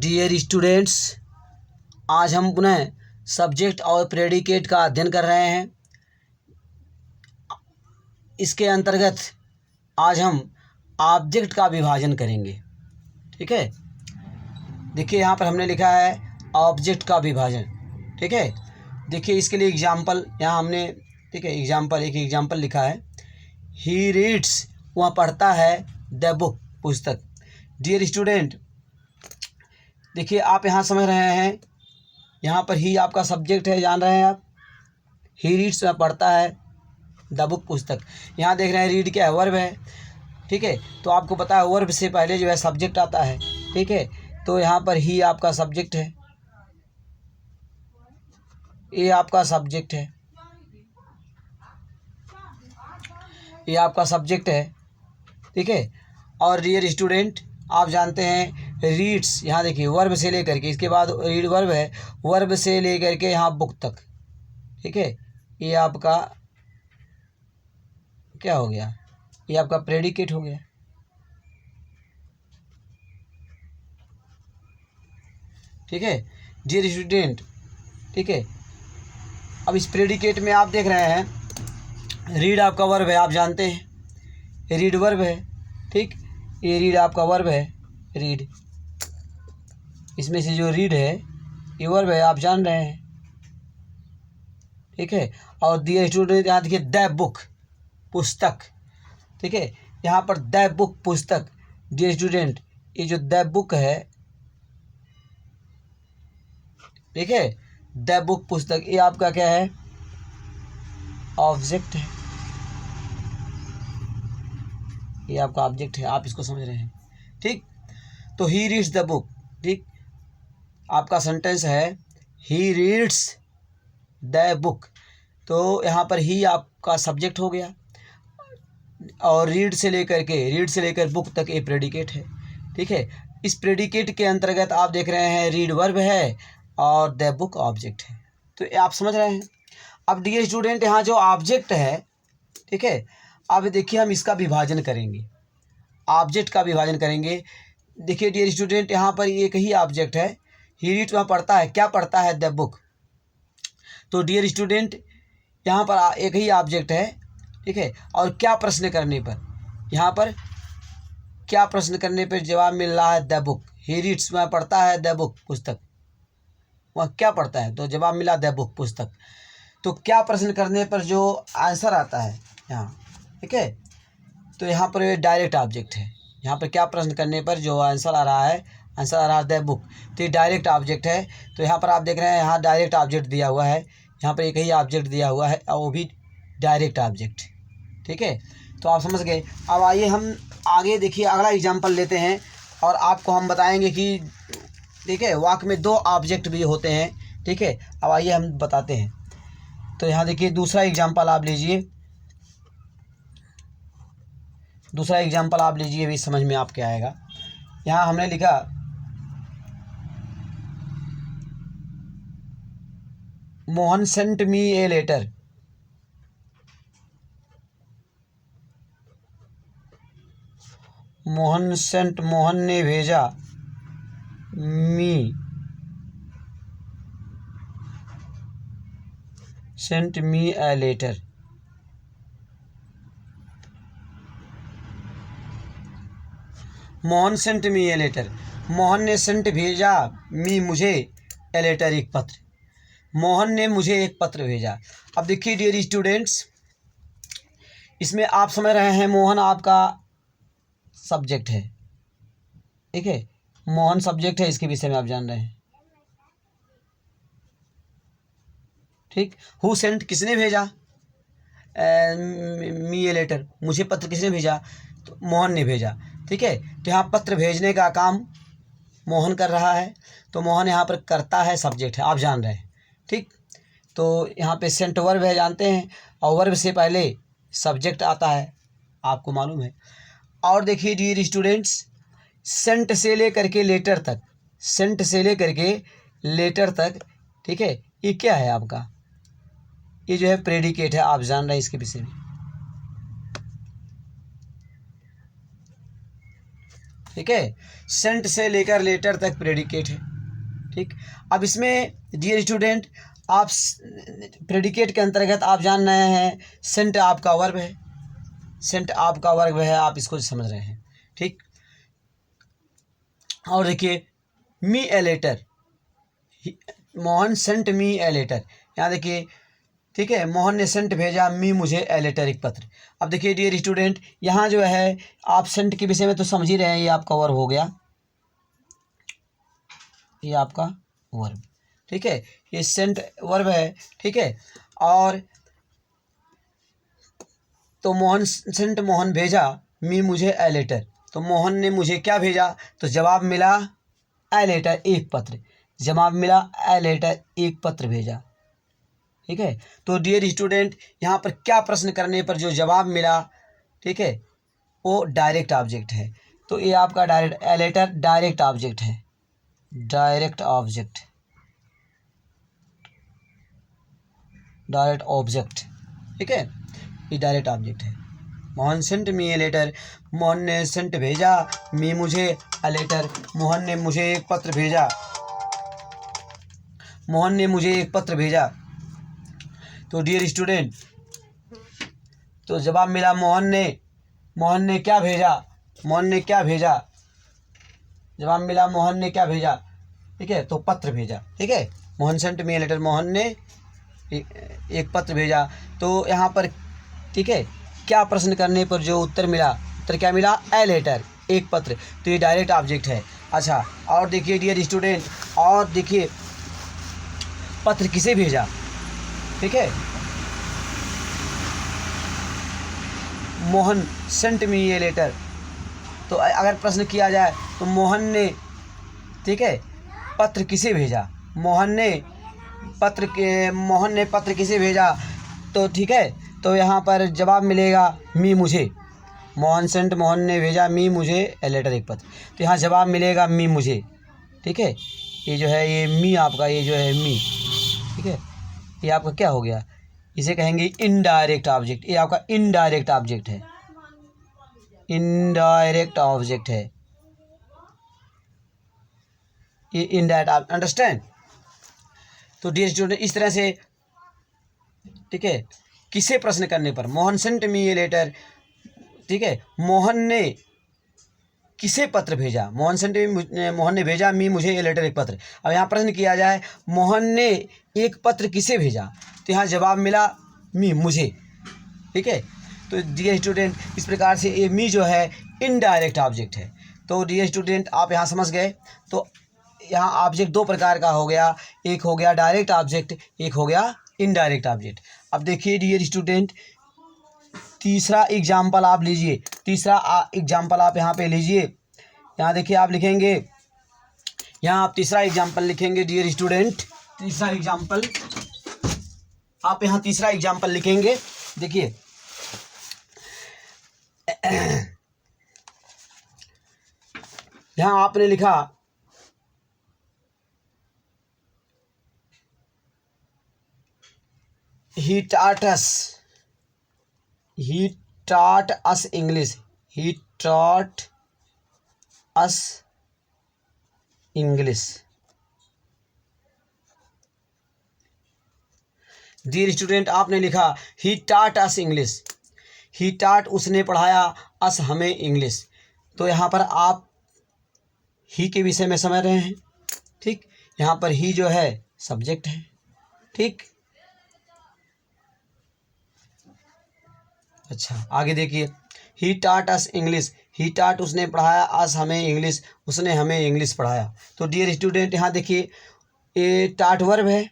Dear students, आज हम पुनः सब्जेक्ट और प्रेडिकेट का अध्ययन कर रहे हैं। इसके अंतर्गत आज हम ऑब्जेक्ट का विभाजन करेंगे। ठीक है, देखिए यहाँ पर हमने लिखा है ऑब्जेक्ट का विभाजन। ठीक है, देखिए इसके लिए एग्जाम्पल यहाँ हमने, ठीक है, एक एग्जाम्पल लिखा है। ही रीड्स, वह पढ़ता है, द बुक, पुस्तक। डियर स्टूडेंट, देखिए आप यहाँ समझ रहे हैं, यहाँ पर ही आपका सब्जेक्ट है, जान रहे हैं आप। ही रीड्स, वह पढ़ता है, द बुक, पुस्तक। यहाँ देख रहे हैं रीड क्या है, वर्ब है। ठीक है, तो आपको पता है वर्ब से पहले जो है सब्जेक्ट आता है। ठीक है, तो यहाँ पर ही आपका सब्जेक्ट है, ये आपका सब्जेक्ट है, ये आपका सब्जेक्ट है। ठीक है, और डियर स्टूडेंट, आप जानते हैं रीड्स, यहाँ देखिए वर्ब से लेकर के, इसके बाद रीड वर्ब है, वर्ब से लेकर के यहाँ बुक तक। ठीक है, ये आपका क्या हो गया, ये आपका प्रेडिकेट हो गया। ठीक है डियर स्टूडेंट, ठीक है, अब इस प्रेडिकेट में आप देख रहे हैं रीड आपका वर्ब है, आप जानते हैं रीड वर्ब है। ठीक, ये रीड आपका वर्ब है, रीड, इसमें से जो रीड है ये वर्ब है, आप जान रहे हैं। ठीक है, और डियर स्टूडेंट यहाँ देखिए द बुक, पुस्तक। ठीक है, यहाँ पर द बुक, पुस्तक। डियर स्टूडेंट, ये जो द बुक है, ठीक है, द बुक, पुस्तक, ये आपका क्या है, ऑब्जेक्ट है। ये आपका ऑब्जेक्ट है, आप इसको समझ रहे हैं। ठीक, तो ही रीड्स द बुक। ठीक, आपका सेंटेंस है ही रीड्स द बुक, तो यहाँ पर ही आपका सब्जेक्ट हो गया, और रीड से लेकर बुक तक ये प्रेडिकेट है। ठीक है, इस प्रेडिकेट के अंतर्गत आप देख रहे हैं रीड वर्ब है और द बुक ऑब्जेक्ट है। तो ये आप समझ रहे हैं। अब डियर स्टूडेंट, यहाँ जो ऑब्जेक्ट है, ठीक है, अब देखिए हम इसका विभाजन करेंगे, ऑब्जेक्ट का विभाजन करेंगे। देखिए डियर स्टूडेंट, यहाँ पर एक ही ऑब्जेक्ट है, ही रीड, वह पढ़ता है, क्या पढ़ता है, द बुक। तो डियर स्टूडेंट, यहाँ पर एक ही ऑब्जेक्ट है। ठीक है, और क्या प्रश्न करने पर, यहाँ पर क्या प्रश्न करने पर जवाब मिल रहा है, द बुक। ही रीड्स, वह पढ़ता है, द बुक, पुस्तक। वह क्या पढ़ता है, तो जवाब मिला द बुक, पुस्तक। तो क्या प्रश्न करने पर जो आंसर आता है यहाँ, ठीक है, तो यहाँ पर ये डायरेक्ट ऑब्जेक्ट है। यहाँ पर क्या प्रश्न करने पर जो आंसर आ रहा है, आंसर आ रहा है द बुक, तो ये डायरेक्ट ऑब्जेक्ट है। तो यहाँ पर आप देख रहे हैं यहाँ डायरेक्ट ऑब्जेक्ट दिया हुआ है, यहाँ पर एक ही ऑब्जेक्ट दिया हुआ है और वो भी डायरेक्ट ऑब्जेक्ट। ठीक है, तो आप समझ गए। अब आइए हम आगे देखिए अगला एग्जांपल लेते हैं और आपको हम बताएंगे कि, ठीक है, वाक्य में दो ऑब्जेक्ट भी होते हैं। ठीक है, अब आइए हम बताते हैं। तो यहाँ देखिए दूसरा एग्जांपल आप लीजिए, दूसरा एग्जांपल आप लीजिए, भी समझ में आपके आएगा। यहाँ हमने लिखा Mohan sent me a letter. Mohan ने भेजा, me, sent me a letter. Mohan sent me a letter, Mohan ने सेंट भेजा, मी, मुझे, ए लेटर, एक पत्र। मोहन ने मुझे एक पत्र भेजा। अब देखिए डियर स्टूडेंट्स, इसमें आप समझ रहे हैं मोहन आपका सब्जेक्ट है। ठीक है, मोहन सब्जेक्ट है, इसके विषय में आप जान रहे हैं। ठीक, हु सेंट, किसने भेजा, मी ए लेटर, मुझे पत्र किसने भेजा, तो मोहन ने भेजा। ठीक है, तो यहाँ पत्र भेजने का काम मोहन कर रहा है, तो मोहन यहाँ पर करता है, सब्जेक्ट है, आप जान रहे हैं। ठीक, तो यहाँ पे सेंट वर्ब है, जानते हैं, और वर्ब से पहले सब्जेक्ट आता है, आपको मालूम है। और देखिए डियर स्टूडेंट्स, सेंट से लेकर के लेटर तक, सेंट से लेकर के लेटर तक, ठीक है, ये क्या है आपका, ये जो है प्रेडिकेट है, आप जान रहे हैं इसके विषय में। ठीक है, सेंट से लेकर लेटर तक प्रेडिकेट है। ठीक, अब इसमें डियर स्टूडेंट आप प्रेडिकेट के अंतर्गत आप जान रहे हैं सेंट आपका वर्ब है, सेंट आपका वर्ब है, आप इसको समझ रहे हैं। ठीक, और देखिए me a letter, Mohan sent me a letter, यहाँ देखिए ठीक है, मोहन ने सेंट भेजा मी मुझे ए लेटर, एक पत्र। अब देखिए डियर स्टूडेंट यहाँ जो है आप सेंट के विषय में तो समझ ही रहे हैं, ये आपका वर्ब हो गया, ये आपका वर्ब। ठीक है, ये सेंट वर्ब है। ठीक है, और तो मोहन सेंट मोहन भेजा मी मुझे ए लेटर, तो मोहन ने मुझे क्या भेजा, तो जवाब मिला ए लेटर, एक पत्र, जवाब मिला ए लेटर, एक पत्र भेजा। ठीक है, तो डियर स्टूडेंट यहाँ पर क्या प्रश्न करने पर जो जवाब मिला, ठीक है, वो डायरेक्ट ऑब्जेक्ट है। तो ये आपका direct a letter direct object है, डायरेक्ट ऑब्जेक्ट, डायरेक्ट ऑब्जेक्ट। ठीक है, ये डायरेक्ट ऑब्जेक्ट है। Mohan sent me a letter, Mohan ने सेंट भेजा मी मुझे ए लेटर, मोहन ने मुझे एक पत्र भेजा, मोहन ने मुझे एक पत्र भेजा। तो डियर स्टूडेंट तो जवाब मिला मोहन ने क्या भेजा, मोहन ने क्या भेजा, जवाब मिला मोहन ने क्या भेजा। ठीक है, तो पत्र भेजा। ठीक है, Mohan sent me a letter, Mohan ने एक पत्र भेजा। तो यहाँ पर ठीक है क्या प्रश्न करने पर जो उत्तर मिला, उत्तर क्या मिला, ए लेटर, एक पत्र, तो ये डायरेक्ट ऑब्जेक्ट है। अच्छा, और देखिए डियर स्टूडेंट, और देखिए पत्र किसे भेजा। ठीक है, Mohan sent me a letter, तो अगर प्रश्न किया जाए तो मोहन ने ठीक है पत्र किसे भेजा, मोहन ने पत्र किसे भेजा, तो ठीक है, तो यहाँ पर जवाब मिलेगा मी मुझे, मोहन सेंट मोहन ने भेजा मी मुझे ए लेटर, एक पत्र, तो यहाँ जवाब मिलेगा मी मुझे। ठीक है, ये जो है ये मी आपका, ये जो है मी, ठीक है, ये आपका क्या हो गया, इसे कहेंगे इनडायरेक्ट ऑब्जेक्ट, ये आपका इनडायरेक्ट ऑब्जेक्ट है, इनडायरेक्ट ऑब्जेक्ट है ये, इनडायरेक्ट, अंडरस्टैंड। तो डियर स्टूडेंट इस तरह से ठीक है किसे प्रश्न करने पर, Mohan sent me a letter, ठीक है, मोहन ने किसे पत्र भेजा, मोहन ने भेजा मी मुझे ए लेटर, एक पत्र। अब यहाँ प्रश्न किया जाए मोहन ने एक पत्र किसे भेजा, तो यहाँ जवाब मिला मी मुझे। ठीक है, तो डियर स्टूडेंट इस प्रकार से ये मी जो है इनडायरेक्ट ऑब्जेक्ट है। तो डियर स्टूडेंट आप यहाँ समझ गए। तो यहाँ ऑब्जेक्ट दो प्रकार का हो गया, एक हो गया डायरेक्ट ऑब्जेक्ट, एक हो गया इनडायरेक्ट ऑब्जेक्ट। अब देखिए डियर स्टूडेंट तीसरा एग्जाम्पल आप लीजिए, तीसरा एग्जाम्पल आप यहाँ पे लीजिए, यहाँ देखिए आप लिखेंगे, यहाँ आप तीसरा एग्जाम्पल लिखेंगे डियर स्टूडेंट, तीसरा एग्जाम्पल आप यहाँ तीसरा एग्जाम्पल लिखेंगे। देखिए यहाँ आपने लिखा he taught us English, he taught us English। Dear student आपने लिखा he taught us English, he taught उसने पढ़ाया, us हमें इंग्लिश। तो यहाँ पर आप ही के विषय में समझ रहे हैं। ठीक, यहाँ पर ही जो है सब्जेक्ट है। ठीक, अच्छा आगे देखिए ही टाट अस इंग्लिश, ही टाट उसने पढ़ाया, अस हमें इंग्लिश, उसने हमें इंग्लिश पढ़ाया। तो डियर स्टूडेंट यहाँ देखिए ये टाट वर्ब है,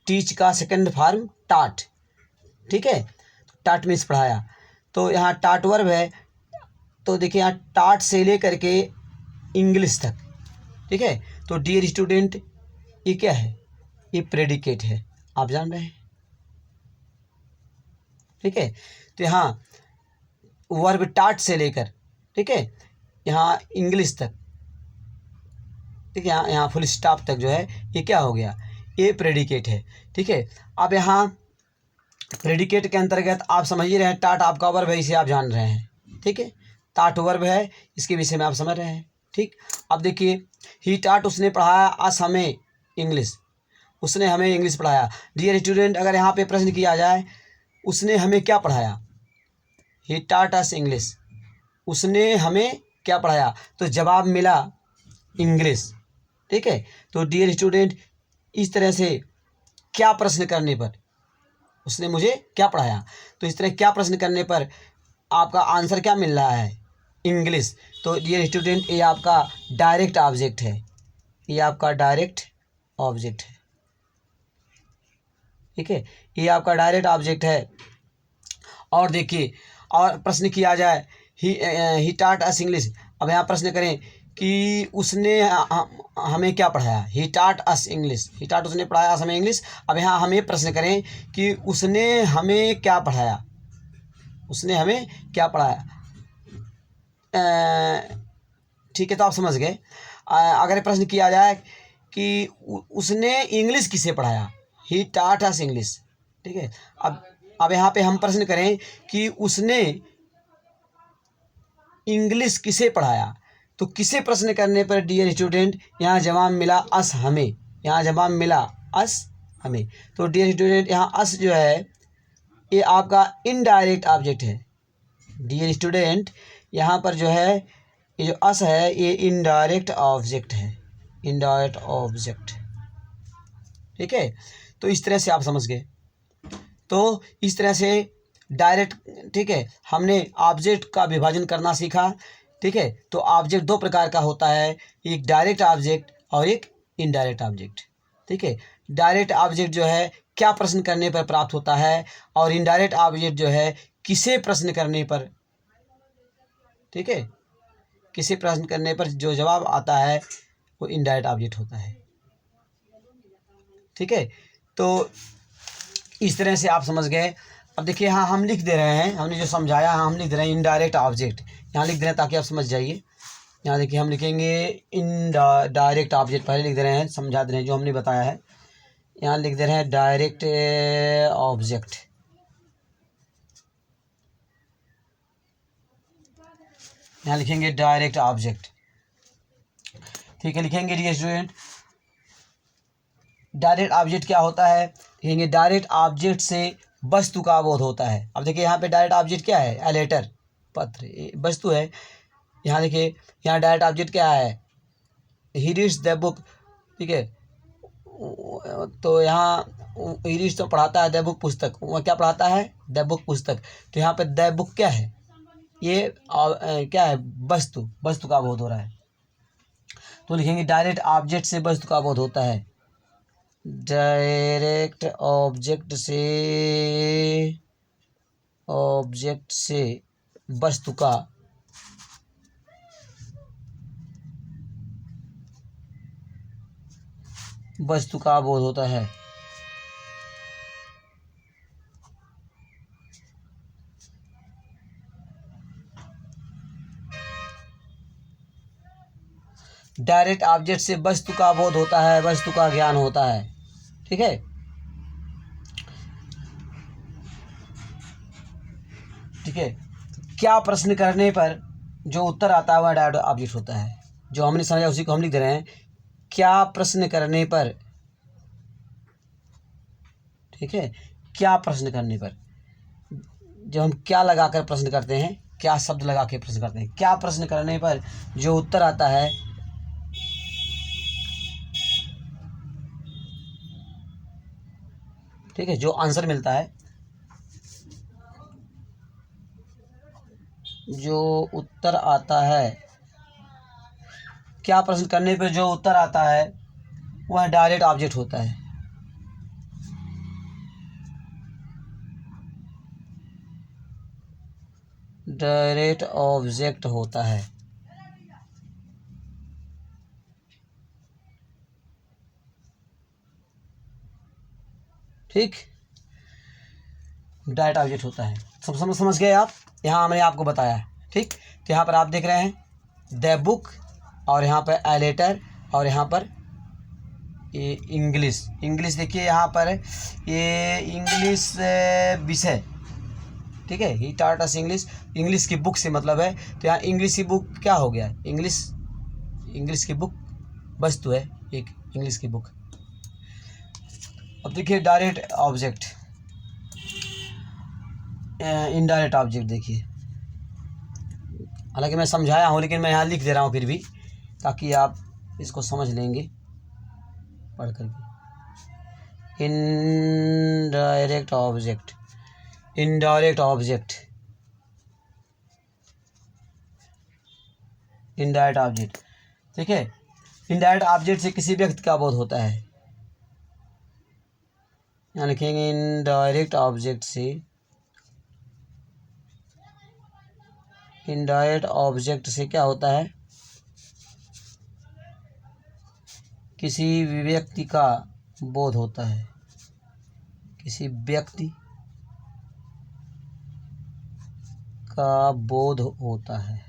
टीच का सेकंड फॉर्म टाट। ठीक है, टाट मीन्स पढ़ाया, तो यहाँ टाट वर्ब है। तो देखिए यहाँ टाट से लेकर के इंग्लिश तक। ठीक है, तो डियर स्टूडेंट ये क्या है, ये प्रेडिकेट है, आप जान रहे हैं। ठीक है, तो यहाँ वर्ब टाट से लेकर ठीक है यहाँ इंग्लिश तक, ठीक है, यहाँ फुल स्टॉप तक जो है ये क्या हो गया, ये प्रेडिकेट है। ठीक है, अब यहाँ प्रेडिकेट के अंतर्गत आप समझ ही रहे हैं, टाट आपका वर्ब है, इसे आप जान रहे हैं। ठीक है, टाट वर्ब है, इसके विषय में आप समझ रहे हैं। ठीक, अब देखिए ही टाट, उसने पढ़ाया अस हमें इंग्लिश, उसने हमें इंग्लिश पढ़ाया। डियर स्टूडेंट, अगर यहाँ पे प्रश्न किया जाए उसने हमें क्या पढ़ाया, ही टाट अस इंग्लिश, उसने हमें क्या पढ़ाया, तो जवाब मिला इंग्लिश। ठीक है, तो डियर स्टूडेंट, इस तरह से क्या प्रश्न करने पर, उसने मुझे क्या पढ़ाया, तो इस तरह क्या प्रश्न करने पर आपका आंसर क्या मिल रहा है, इंग्लिश। तो डियर स्टूडेंट, ये आपका डायरेक्ट ऑब्जेक्ट है, ये आपका डायरेक्ट ऑब्जेक्ट है। ठीक है, ये आपका डायरेक्ट ऑब्जेक्ट है। और देखिए, और प्रश्न किया जाए ही टाट अस इंग्लिश, अब यहाँ प्रश्न करें कि उसने हमें क्या पढ़ाया, ही टाट अस इंग्लिश, ही टाट उसने पढ़ाया अस हमें इंग्लिश। अब यहाँ हमें प्रश्न करें कि उसने हमें क्या पढ़ाया, उसने हमें क्या पढ़ाया। ठीक है, तो आप समझ गए। अगर प्रश्न किया जाए कि उसने इंग्लिश किसे पढ़ाया, ही टाट अस इंग्लिश। ठीक है, अब यहाँ पे हम प्रश्न करें कि उसने इंग्लिश किसे पढ़ाया, तो किसे प्रश्न करने पर डियर स्टूडेंट यहाँ जवाब मिला अस हमें, यहाँ जवाब मिला अस हमें। तो डियर स्टूडेंट, यहाँ अस जो है ये आपका इनडायरेक्ट ऑब्जेक्ट है। डियर स्टूडेंट, यहाँ पर जो है ये जो अस है ये इनडायरेक्ट ऑब्जेक्ट है, इनडायरेक्ट ऑब्जेक्ट। ठीक है, तो इस तरह से आप समझ गए। तो इस तरह से डायरेक्ट, ठीक है, हमने ऑब्जेक्ट का विभाजन करना सीखा। ठीक है, तो ऑब्जेक्ट दो प्रकार का होता है, एक डायरेक्ट ऑब्जेक्ट और एक इनडायरेक्ट ऑब्जेक्ट। ठीक है, डायरेक्ट ऑब्जेक्ट जो है क्या प्रश्न करने पर प्राप्त होता है, और इनडायरेक्ट ऑब्जेक्ट जो है किसे प्रश्न करने पर, ठीक है, किसे प्रश्न करने पर जो जवाब आता है वो इनडायरेक्ट ऑब्जेक्ट होता है। ठीक है, तो इस तरह से आप समझ गए। अब देखिए, हाँ हम लिख दे रहे हैं, हमने जो समझाया हाँ हम लिख दे रहे हैं इनडायरेक्ट ऑब्जेक्ट, यहाँ लिख दे रहे हैं ताकि आप समझ जाइए। यहाँ देखिए हम लिखेंगे इन डायरेक्ट ऑब्जेक्ट, पहले लिख दे रहे हैं, समझा दे रहे हैं जो हमने बताया है। यहाँ लिख दे रहे हैं डायरेक्ट ऑब्जेक्ट, यहाँ लिखेंगे डायरेक्ट ऑब्जेक्ट। ठीक है, लिखेंगे डियर स्टूडेंट डायरेक्ट ऑब्जेक्ट क्या होता है, लिखेंगे डायरेक्ट ऑब्जेक्ट से वस्तु का बोध होता है। अब देखिए यहाँ पे डायरेक्ट ऑब्जेक्ट क्या है, लेटर, पत्र, वस्तु है। यहाँ देखिए यहाँ डायरेक्ट ऑब्जेक्ट क्या है, ही रीड्स द बुक। ठीक है, तो यहाँ ही रीड्स तो पढ़ाता है द बुक, पुस्तक, वह क्या पढ़ाता है, द बुक, पुस्तक। तो यहाँ पे द बुक क्या है, ये क्या है, वस्तु, वस्तु का बोध हो रहा है। तो लिखेंगे डायरेक्ट ऑब्जेक्ट से वस्तु का बोध होता है, डायरेक्ट ऑब्जेक्ट से वस्तु का बोध होता है। डायरेक्ट ऑब्जेक्ट से वस्तु का बोध होता है, वस्तु का ज्ञान होता है। ठीक है, ठीक है, क्या प्रश्न करने पर जो उत्तर आता है वह डायरेक्ट ऑब्जेक्ट होता है। जो हमने समझा उसी को हम लिख दे रहे हैं, क्या प्रश्न करने पर, ठीक है, क्या प्रश्न करने पर, जो हम क्या लगा कर प्रश्न करते हैं, क्या शब्द लगा के प्रश्न करते हैं, क्या प्रश्न करने पर जो उत्तर आता है, ठीक है, जो आंसर मिलता है, जो उत्तर आता है, क्या प्रश्न करने पर जो उत्तर आता है वह डायरेक्ट ऑब्जेक्ट होता है। डायरेक्ट ऑब्जेक्ट होता है। ठीक, डायरेक्ट ऑब्जेक्ट होता है। सब समझ गए आप, यहाँ मैंने आपको बताया है। ठीक, तो यहाँ पर आप देख रहे हैं द बुक, और यहाँ पर ए लेटर, और यहाँ पर ये इंग्लिश। देखिए यहाँ पर ये इंग्लिश विषय, ठीक है, he taught us English, English की बुक से मतलब है, तो यहाँ इंग्लिश की बुक क्या हो गया, इंग्लिश की बुक वस्तु है एक, इंग्लिश की बुक। अब देखिए डायरेक्ट ऑब्जेक्ट, इनडायरेक्ट ऑब्जेक्ट देखिए, हालांकि मैं समझाया हूँ लेकिन मैं यहाँ लिख दे रहा हूँ फिर भी, ताकि आप इसको समझ लेंगे पढ़ करके। Indirect object, indirect object, indirect object, ठीक है। इनडायरेक्ट ऑब्जेक्ट से किसी व्यक्ति का बोध होता है, यहाँ लिखेंगे इनडायरेक्ट ऑब्जेक्ट से, इनडायरेक्ट ऑब्जेक्ट से क्या होता है, किसी व्यक्ति का बोध होता है, किसी व्यक्ति का बोध होता है।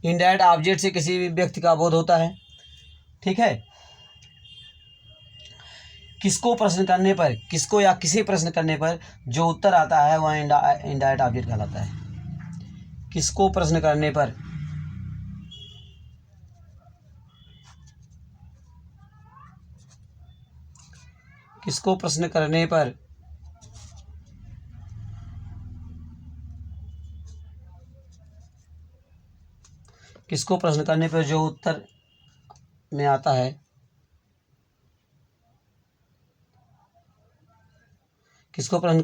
इनडायरेक्ट ऑब्जेक्ट से किसी भी व्यक्ति का बोध होता है, ठीक है। किसको प्रश्न करने पर, किसको या किसी प्रश्न करने पर जो उत्तर आता है वह इनडायरेक्ट ऑब्जेक्ट कहलाता है। किसको प्रश्न करने पर, किसको प्रश्न करने पर किसको प्रश्न करने पर जो उत्तर में आता है, किसको प्रश्न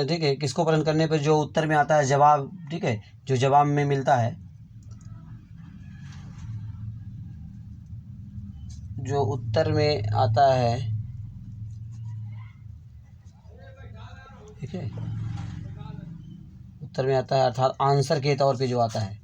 ठीक है, किसको प्रश्न करने पर जो उत्तर में आता है जवाब, ठीक है, जो जवाब में मिलता है, जो उत्तर में आता है, ठीक है, उत्तर में आता है अर्थात आंसर के तौर पे जो आता है,